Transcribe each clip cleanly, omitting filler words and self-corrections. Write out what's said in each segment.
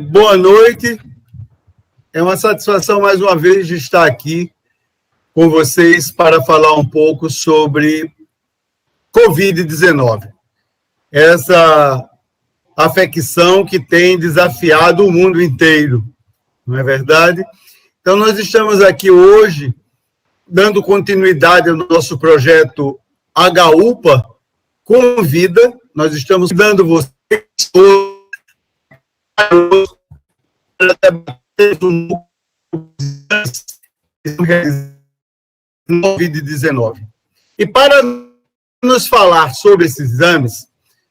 Boa noite. É uma satisfação, mais uma vez, de estar aqui com vocês para falar um pouco sobre Covid-19. Essa afecção que tem desafiado o mundo inteiro, não é verdade? Então, nós estamos aqui hoje dando continuidade ao nosso projeto HUPA com vida. Nós estamos dando vocês para debater Covid-19. E para nos falar sobre esses exames,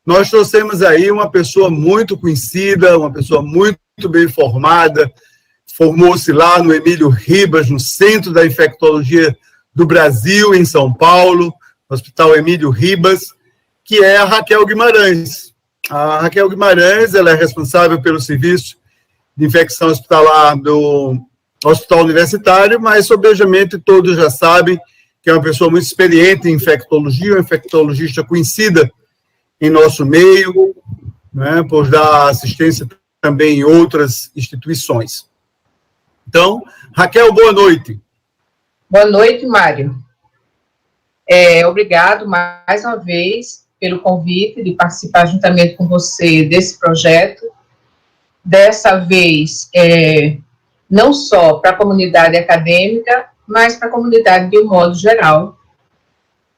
nós trouxemos aí uma pessoa muito conhecida, uma pessoa muito bem formada, formou-se lá no Emílio Ribas, no Centro da Infectologia do Brasil, em São Paulo, Hospital Emílio Ribas, que é a Raquel Guimarães. A Raquel Guimarães, ela é responsável pelo serviço de infecção hospitalar do Hospital Universitário, mas, obviamente, todos já sabem que é uma pessoa muito experiente em infectologia, uma infectologista conhecida em nosso meio, né, por dar assistência também em outras instituições. Então, Raquel, boa noite. Boa noite, Mário. Obrigado mais uma vez pelo convite de participar juntamente com você desse projeto. Dessa vez, não só para a comunidade acadêmica, mas para a comunidade de um modo geral.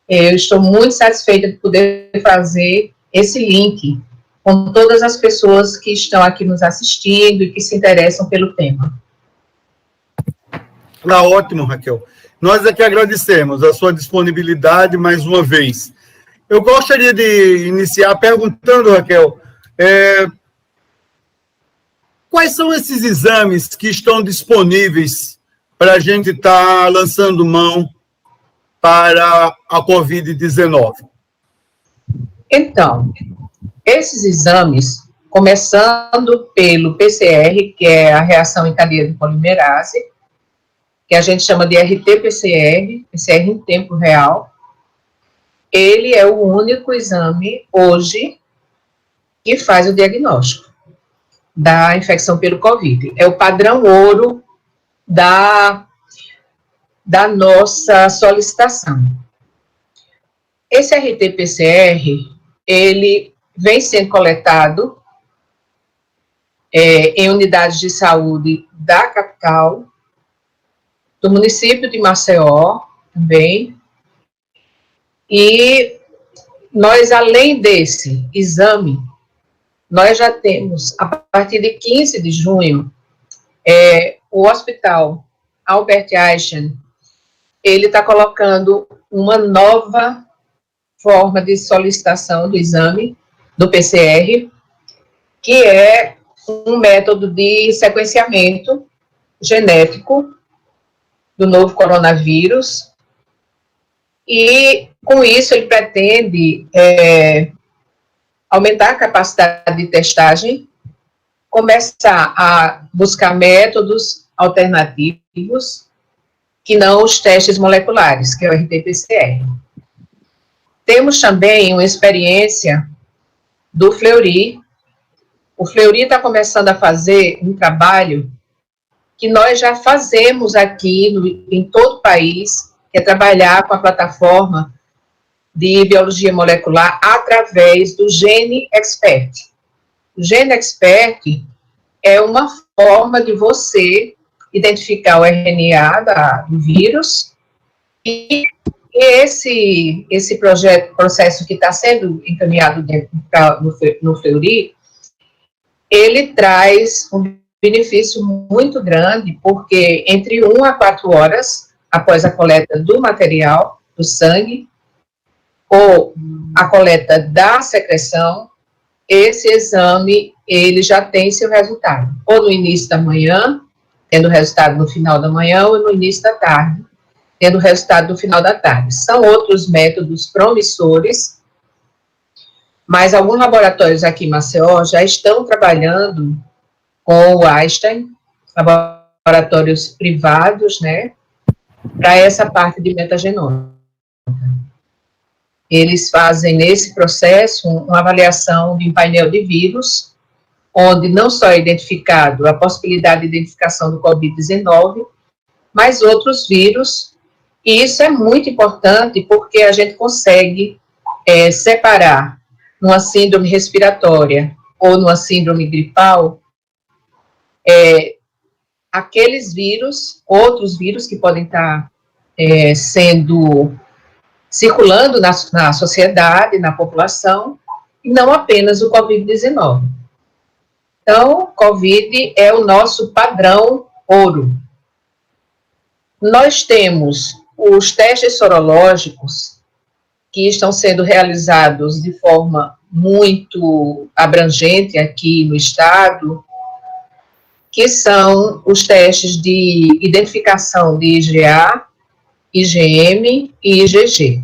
Eu estou muito satisfeita de poder fazer esse link com todas as pessoas que estão aqui nos assistindo e que se interessam pelo tema. Tá ótimo, Raquel. Nós aqui agradecemos a sua disponibilidade mais uma vez. Eu gostaria de iniciar perguntando, Raquel, quais são esses exames que estão disponíveis para a gente estar lançando mão para a Covid-19? Então, esses exames, começando pelo PCR, que é a reação em cadeia de polimerase, que a gente chama de RT-PCR, PCR em tempo real, ele é o único exame hoje que faz o diagnóstico da infecção pelo Covid. É o padrão ouro da nossa solicitação. Esse RT-PCR, ele vem sendo coletado em unidades de saúde da capital, do município de Maceió também, e nós, além desse exame, nós já temos, a partir de 15 de junho, o Hospital Albert Einstein, ele está colocando uma nova forma de solicitação do exame, do PCR, que é um método de sequenciamento genético do novo coronavírus, e com isso ele pretende aumentar a capacidade de testagem, começar a buscar métodos alternativos que não os testes moleculares, que é o RT-PCR. Temos também uma experiência do Fleury. O Fleury está começando a fazer um trabalho que nós já fazemos aqui em todo o país, que é trabalhar com a plataforma de biologia molecular através do Gene Expert. O Gene Expert é uma forma de você identificar o RNA do vírus, e esse processo que está sendo encaminhado no Fleury, ele traz um benefício muito grande, porque entre 1 a 4 horas após a coleta do material, do sangue, ou a coleta da secreção, esse exame, ele já tem seu resultado, ou no início da manhã, tendo resultado no final da manhã, ou no início da tarde, tendo resultado no final da tarde. São outros métodos promissores, mas alguns laboratórios aqui em Maceió já estão trabalhando com o Einstein, laboratórios privados, né, para essa parte de metagenômica. Eles fazem, nesse processo, uma avaliação de um painel de vírus, onde não só é identificado a possibilidade de identificação do Covid-19, mas outros vírus, e isso é muito importante porque a gente consegue separar numa síndrome respiratória ou numa síndrome gripal aqueles vírus, outros vírus que podem estar circulando na sociedade, na população, e não apenas o Covid-19. Então, o Covid é o nosso padrão ouro. Nós temos os testes sorológicos que estão sendo realizados de forma muito abrangente aqui no estado, que são os testes de identificação de IgA, IgM e IgG.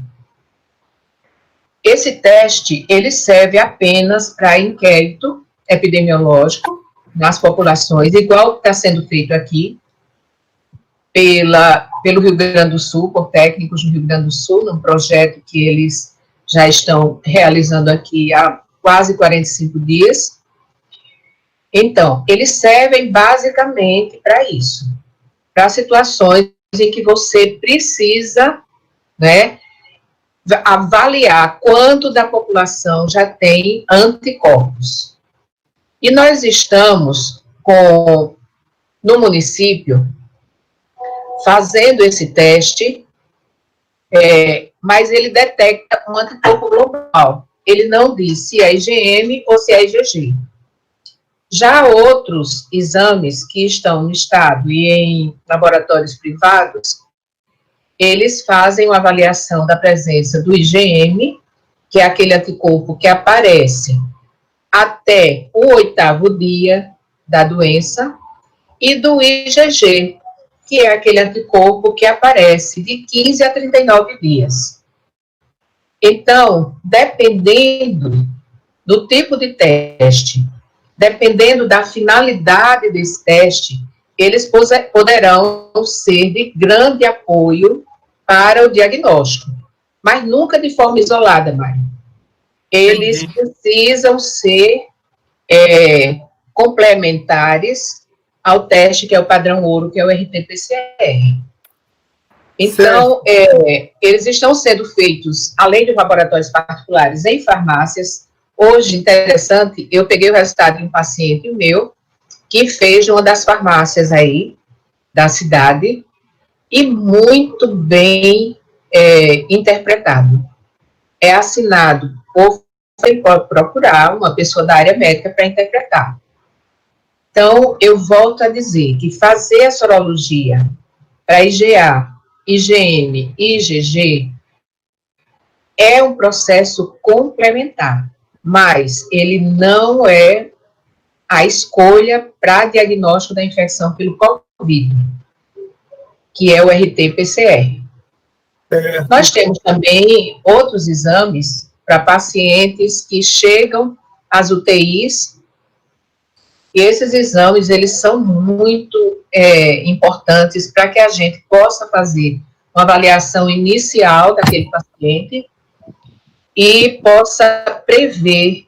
Esse teste, ele serve apenas para inquérito epidemiológico nas populações, igual que está sendo feito aqui, pelo Rio Grande do Sul, por técnicos do Rio Grande do Sul, num projeto que eles já estão realizando aqui há quase 45 dias. Então, eles servem basicamente para isso, para situações em que você precisa, né, avaliar quanto da população já tem anticorpos. E nós estamos no município, fazendo esse teste, mas ele detecta um anticorpo global. Ele não diz se é IgM ou se é IgG. Já outros exames que estão no estado e em laboratórios privados, eles fazem uma avaliação da presença do IgM, que é aquele anticorpo que aparece até o 8º dia da doença, e do IgG, que é aquele anticorpo que aparece de 15 a 39 dias. Então, dependendo do tipo de teste, dependendo da finalidade desse teste, eles poderão ser de grande apoio para o diagnóstico, mas nunca de forma isolada, Mário. Eles precisam ser complementares ao teste que é o padrão ouro, que é o RT-PCR. Então, eles estão sendo feitos, além de laboratórios particulares, em farmácias. Hoje, interessante, eu peguei o resultado de um paciente meu, que fez uma das farmácias aí, da cidade, e muito bem interpretado. É assinado, ou pode procurar uma pessoa da área médica para interpretar. Então, eu volto a dizer que fazer a sorologia para IgA, IgM e IgG é um processo complementar, mas ele não é a escolha para diagnóstico da infecção pelo Covid, que é o RT-PCR. Nós temos também outros exames para pacientes que chegam às UTIs, e esses exames, eles são muito importantes para que a gente possa fazer uma avaliação inicial daquele paciente e possa prever,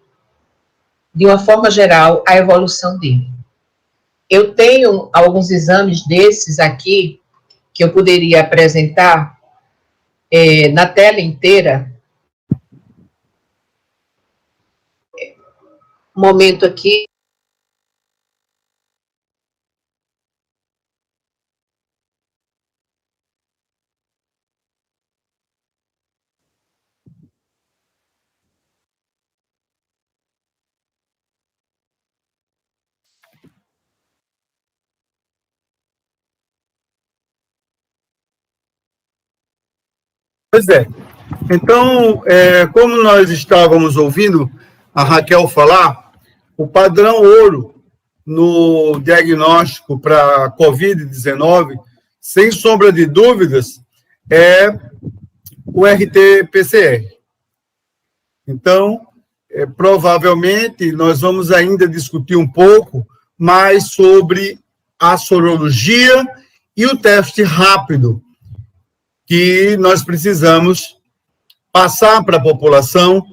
de uma forma geral, a evolução dele. Eu tenho alguns exames desses aqui, que eu poderia apresentar na tela inteira. Um momento aqui. Pois é. Então, como nós estávamos ouvindo a Raquel falar, o padrão ouro no diagnóstico para Covid-19, sem sombra de dúvidas, é o RT-PCR. Então, provavelmente, nós vamos ainda discutir um pouco mais sobre a sorologia e o teste rápido, que nós precisamos passar para a população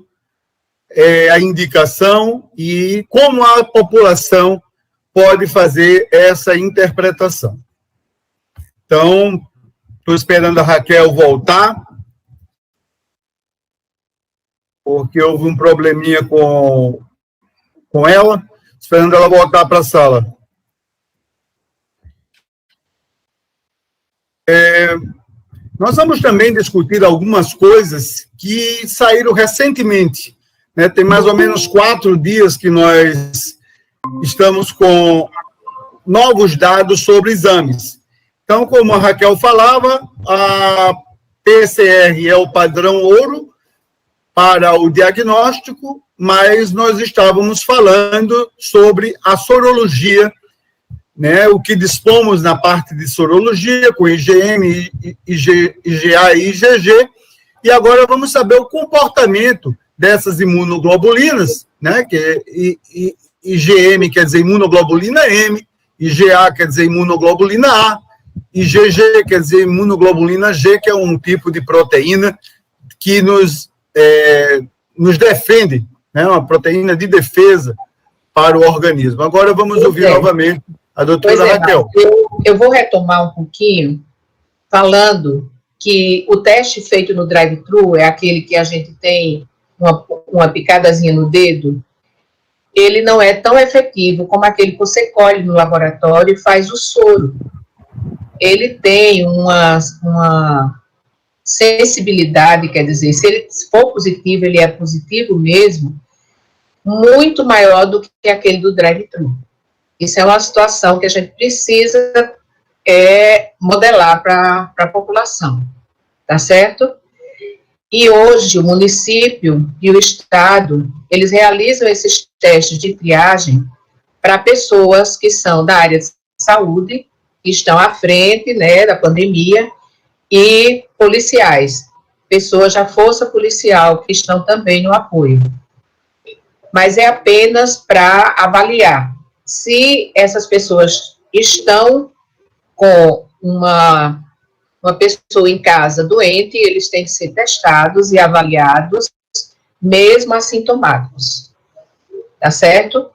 a indicação e como a população pode fazer essa interpretação. Então, estou esperando a Raquel voltar, porque houve um probleminha com ela, esperando ela voltar para a sala. Nós vamos também discutir algumas coisas que saíram recentemente, né? Tem mais ou menos 4 dias que nós estamos com novos dados sobre exames. Então, como a Raquel falava, a PCR é o padrão ouro para o diagnóstico, mas nós estávamos falando sobre a sorologia, né, o que dispomos na parte de sorologia, com IgM, IgA e IgG, e agora vamos saber o comportamento dessas imunoglobulinas, né, que IgM quer dizer imunoglobulina M, IgA quer dizer imunoglobulina A, IgG quer dizer imunoglobulina G, que é um tipo de proteína que nos defende, né, uma proteína de defesa para o organismo. Agora vamos ouvir novamente a doutora Raquel. Eu vou retomar um pouquinho, falando que o teste feito no drive-thru é aquele que a gente tem uma picadazinha no dedo, ele não é tão efetivo como aquele que você colhe no laboratório e faz o soro. Ele tem uma sensibilidade, quer dizer, se ele for positivo, ele é positivo mesmo, muito maior do que aquele do drive-thru. Isso é uma situação que a gente precisa modelar para a população, tá certo? E hoje o município e o estado, eles realizam esses testes de triagem para pessoas que são da área de saúde, que estão à frente, né, da pandemia, e policiais, pessoas da força policial que estão também no apoio. Mas é apenas para avaliar se essas pessoas estão com uma pessoa em casa doente, eles têm que ser testados e avaliados, mesmo assintomáticos. Tá certo?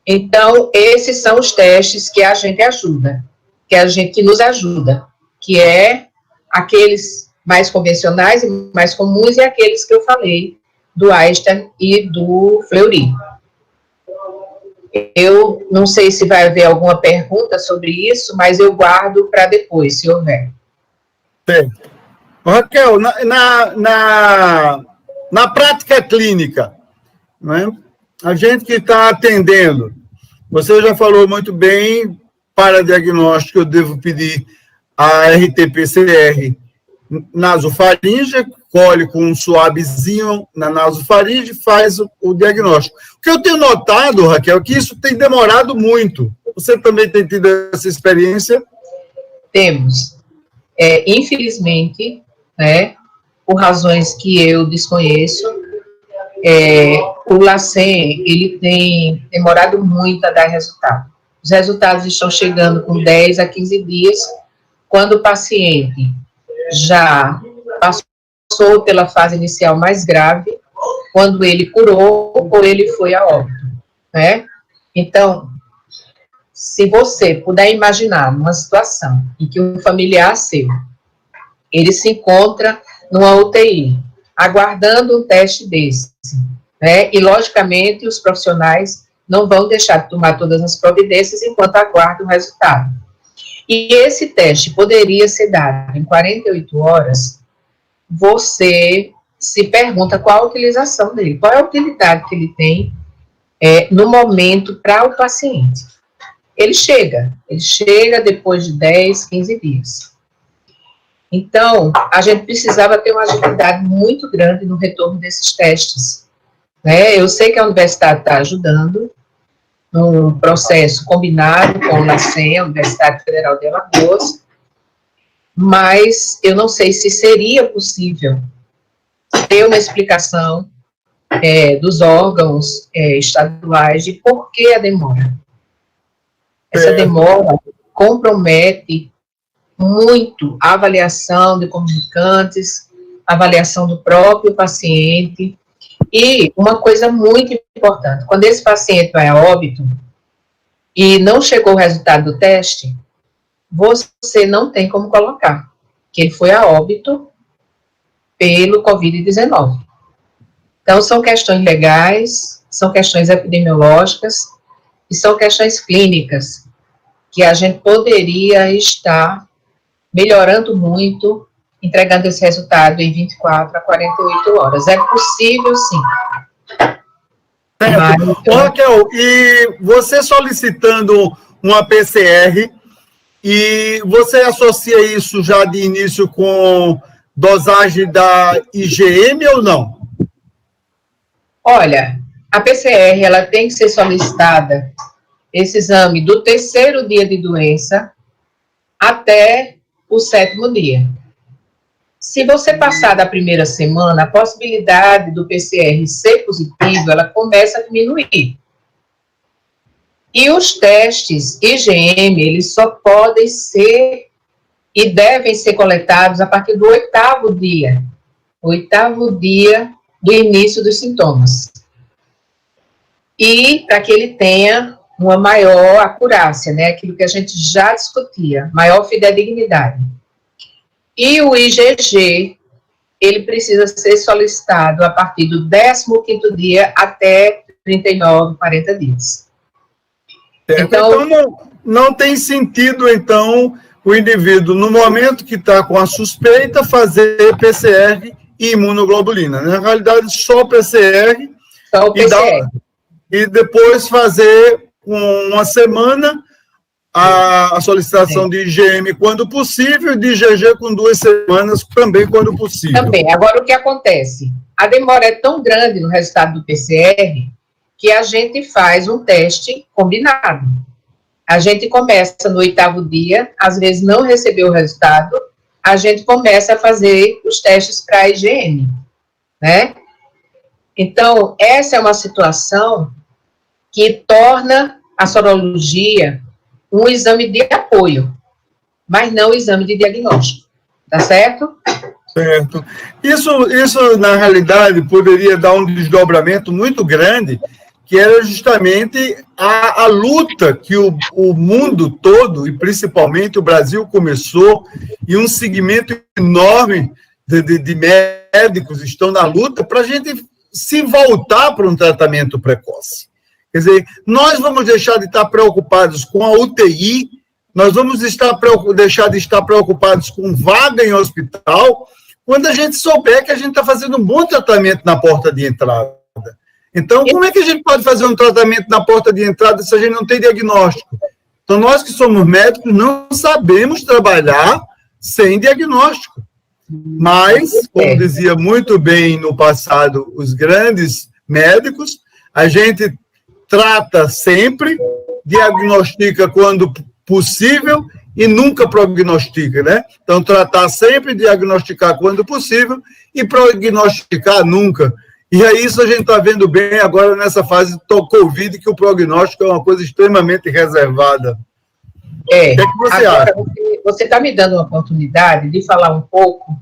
Então, esses são os testes que a gente ajuda, que nos ajuda, que é aqueles mais convencionais e mais comuns e aqueles que eu falei, do Einstein e do Fleury. Eu não sei se vai haver alguma pergunta sobre isso, mas eu guardo para depois, se houver. Bem, Raquel, na prática clínica, né, a gente que está atendendo, você já falou muito bem, para diagnóstico eu devo pedir a RT-PCR nasofaríngea, colhe com um suavezinho na nasofaringe, faz o diagnóstico. O que eu tenho notado, Raquel, é que isso tem demorado muito. Você também tem tido essa experiência? Temos. Infelizmente, né, por razões que eu desconheço, o LACEN, ele tem demorado muito a dar resultado. Os resultados estão chegando com 10 a 15 dias, quando o paciente já passou pela fase inicial mais grave, quando ele curou ou ele foi a óbito, né? Então, se você puder imaginar uma situação em que um familiar seu, ele se encontra numa UTI, aguardando um teste desse, né? E, logicamente, os profissionais não vão deixar de tomar todas as providências enquanto aguardam o resultado. E esse teste poderia ser dado em 48 horas, você se pergunta qual a utilização dele, qual é a utilidade que ele tem no momento para o paciente. Ele chega depois de 10, 15 dias. Então, a gente precisava ter uma agilidade muito grande no retorno desses testes, né? Eu sei que a universidade está ajudando, num processo combinado com o LACEN, a Universidade Federal de Alagoas, mas eu não sei se seria possível ter uma explicação dos órgãos estaduais de por que a demora. Essa demora compromete muito a avaliação de comunicantes, a avaliação do próprio paciente, E uma coisa muito importante, quando esse paciente vai a óbito e não chegou o resultado do teste, você não tem como colocar que ele foi a óbito pelo Covid-19. Então, são questões legais, são questões epidemiológicas e são questões clínicas que a gente poderia estar melhorando muito, entregando esse resultado em 24 a 48 horas. É possível, sim. Certo. Raquel, e você solicitando uma PCR, e você associa isso já de início com dosagem da IgM ou não? Olha, a PCR, ela tem que ser solicitada, esse exame, do 3º dia de doença até o 7º dia. Se você passar da primeira semana, a possibilidade do PCR ser positivo, ela começa a diminuir. E os testes IgM, eles só podem ser e devem ser coletados a partir do 8º dia. 8º dia do início dos sintomas. E para que ele tenha uma maior acurácia, né? Aquilo que a gente já discutia, maior fidedignidade. E o IgG, ele precisa ser solicitado a partir do 15º dia até 39, 40 dias. Então não tem sentido, então, o indivíduo, no momento que está com a suspeita, fazer PCR e imunoglobulina. Na realidade, só PCR. Só o PCR. E depois fazer, com uma semana, a solicitação de IgM quando possível, e de IgG com 2 semanas também quando possível. Também. Agora, o que acontece? A demora é tão grande no resultado do PCR que a gente faz um teste combinado. A gente começa no 8º dia, às vezes não recebeu o resultado, a gente começa a fazer os testes para IgM, né? Então, essa é uma situação que torna a sorologia um exame de apoio, mas não um exame de diagnóstico, tá certo? Certo. Isso, na realidade, poderia dar um desdobramento muito grande, que era justamente a luta que o mundo todo, e principalmente o Brasil, começou, e um segmento enorme de médicos estão na luta para a gente se voltar para um tratamento precoce. Quer dizer, nós vamos deixar de estar preocupados com a UTI, nós vamos deixar de estar preocupados com vaga em hospital, quando a gente souber que a gente está fazendo um bom tratamento na porta de entrada. Então, como é que a gente pode fazer um tratamento na porta de entrada se a gente não tem diagnóstico? Então, nós que somos médicos não sabemos trabalhar sem diagnóstico. Mas, como dizia muito bem no passado os grandes médicos, a gente trata sempre, diagnostica quando possível e nunca prognostica, né? Então, tratar sempre, diagnosticar quando possível e prognosticar nunca. E é isso a gente está vendo bem agora nessa fase do Covid, que o prognóstico é uma coisa extremamente reservada. O que é que você acha? Você está me dando uma oportunidade de falar um pouco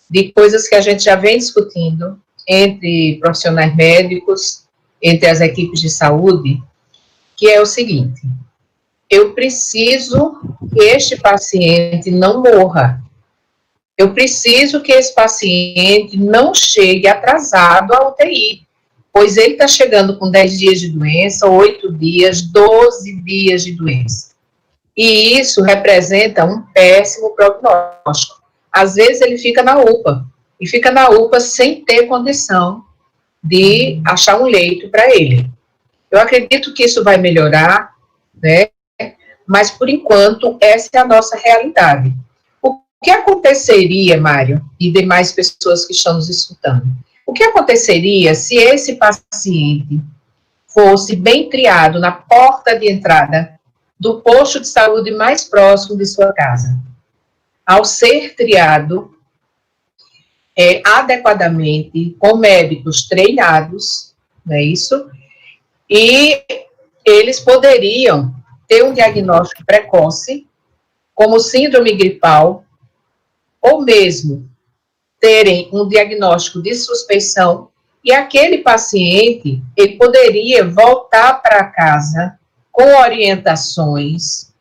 de coisas que a gente já vem discutindo entre profissionais médicos, entre as equipes de saúde, que é o seguinte: eu preciso que este paciente não morra. Eu preciso que esse paciente não chegue atrasado à UTI, pois ele está chegando com 10 dias de doença, 8 dias, 12 dias de doença. E isso representa um péssimo prognóstico. Às vezes ele fica na UPA, e fica na UPA sem ter condição de achar um leito para ele. Eu acredito que isso vai melhorar, né? Mas, por enquanto, essa é a nossa realidade. O que aconteceria, Mário, e demais pessoas que estão nos escutando? O que aconteceria se esse paciente fosse bem triado na porta de entrada do posto de saúde mais próximo de sua casa? Ao ser triado adequadamente, com médicos treinados, não é isso? E eles poderiam ter um diagnóstico precoce, como síndrome gripal, ou mesmo terem um diagnóstico de suspeição E aquele paciente, ele poderia voltar para casa com orientações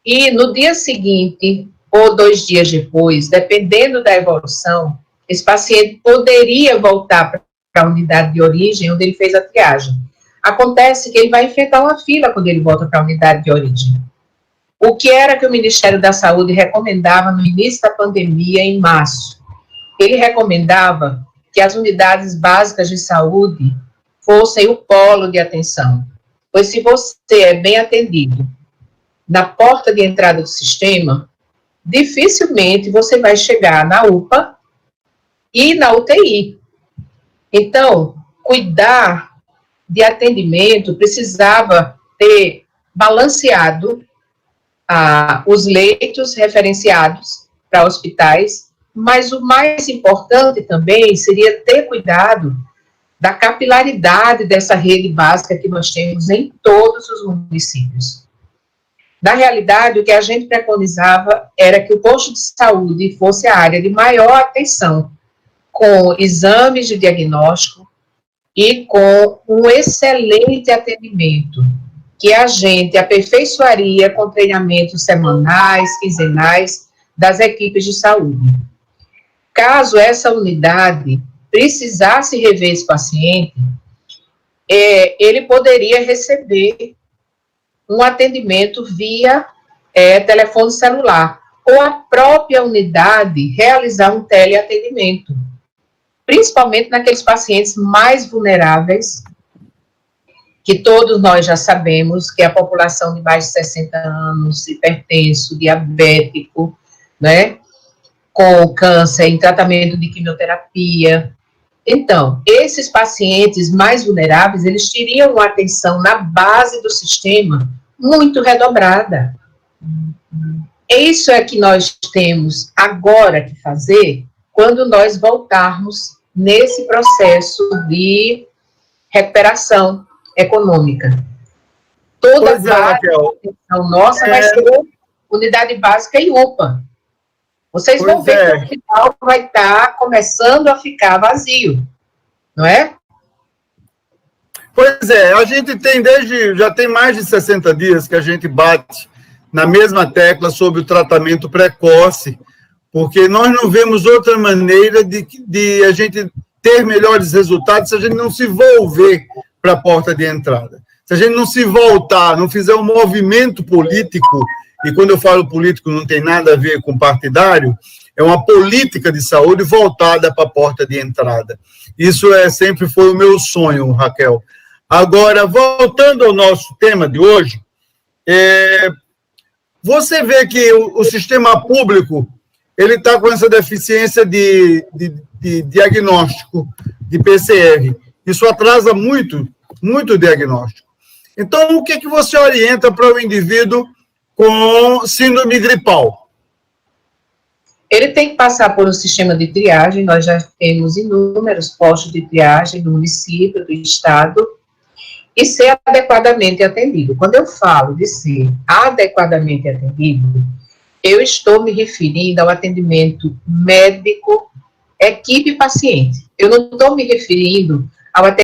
e no dia seguinte, ou 2 dias depois, dependendo da evolução, esse paciente poderia voltar para a unidade de origem, onde ele fez a triagem. Acontece que ele vai enfrentar uma fila quando ele volta para a unidade de origem. O que era que o Ministério da Saúde recomendava no início da pandemia, em março? Ele recomendava que as unidades básicas de saúde fossem o polo de atenção. Pois se você é bem atendido na porta de entrada do sistema, dificilmente você vai chegar na UPA e na UTI. Então, cuidar de atendimento precisava ter balanceado os leitos referenciados para hospitais, mas o mais importante também seria ter cuidado da capilaridade dessa rede básica que nós temos em todos os municípios. Na realidade, o que a gente preconizava era que o posto de saúde fosse a área de maior atenção, com exames de diagnóstico e com um excelente atendimento, que a gente aperfeiçoaria com treinamentos semanais, quinzenais, das equipes de saúde. Caso essa unidade precisasse rever esse paciente, ele poderia receber um atendimento via telefone celular, ou a própria unidade realizar um teleatendimento, principalmente naqueles pacientes mais vulneráveis, que todos nós já sabemos, que é a população de mais de 60 anos, hipertenso, diabético, né, com câncer, em tratamento de quimioterapia. Então, esses pacientes mais vulneráveis, eles teriam uma atenção na base do sistema muito redobrada. Isso é que nós temos agora que fazer quando nós voltarmos nesse processo de recuperação econômica. Toda a atenção nossa vai ser unidade básica e UPA. Vocês vão ver que o hospital vai estar começando a ficar vazio, não é? Pois é, a gente tem já tem mais de 60 dias que a gente bate na mesma tecla sobre o tratamento precoce, porque nós não vemos outra maneira de a gente ter melhores resultados se a gente não se volver para a porta de entrada. Se a gente não se voltar, não fizer um movimento político, e quando eu falo político não tem nada a ver com partidário, é uma política de saúde voltada para a porta de entrada. Isso sempre foi o meu sonho, Raquel. Agora, voltando ao nosso tema de hoje, você vê que o sistema público ele está com essa deficiência de diagnóstico, de PCR. Isso atrasa muito o diagnóstico. Então, o que você orienta para o indivíduo com síndrome gripal? Ele tem que passar por um sistema de triagem. Nós já temos inúmeros postos de triagem no município, do estado, e ser adequadamente atendido. Quando eu falo de ser adequadamente atendido, eu estou me referindo ao atendimento médico, equipe e paciente. Eu não estou me referindo ao atendimento